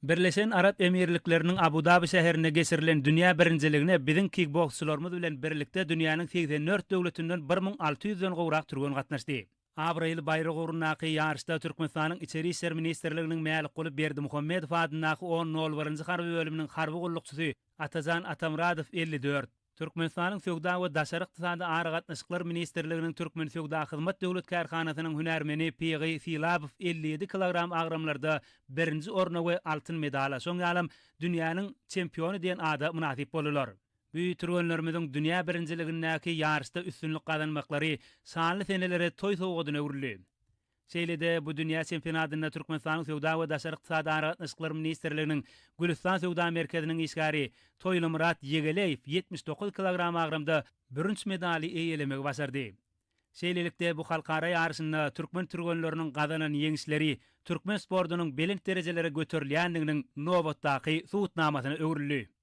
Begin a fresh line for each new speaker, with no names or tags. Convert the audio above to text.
Birleşen Arap Emirliklerinin Abu Dhabi şäherine geçirilen dünýä birinciligine biziň kickboksçylarymyz bilen birlikde dünýäniň 84 döwletinden 1600-den gowrak türgen gatnaşdy. Abril bayraq urunaky ýarşda Türkmenistanyň içeri işler ministrliginiň mälik bolup berdi Muhammedow adynaky 10-01-nji harby bölüminiň harby gullukçysy Atazan Atamradow 54. Türkmenistanyň Söwda we Daşary ykdysady ara gatnaşyklar ministrliginiň Türkmen Söwda hyzmat döwlet karhanasynyň hünärmeni Piği Filabow 57 kilogram agramlarda birinji orna we altyn medala soň ýalym dünýäniň çempionu diýen ada munasip bolurlar. Bu türgenlerimiziň dünýä birinciligindäki ýarşda üstünlük kazanmaklary sanly senelere toý sowadyna öwrüli. Şeýlede bu dünýä çempionatynda Türkmenistanyň Söwda we Daşary ykdysady ara gatnaşyklar ministrliginiň Gülistan Söwda merkeziniň işgäri Toýly Murat Yegeleýew 79 kilogram agramda birinji medali eýelemek başardy. Şeýlelikde bu halkara ýarşynda türkmen türgenleriniň gazanan ýeňişleri türkmen sportunyň belin derejelere göterilýändiginiň nobatdaky suwutnamasyna öwrüli.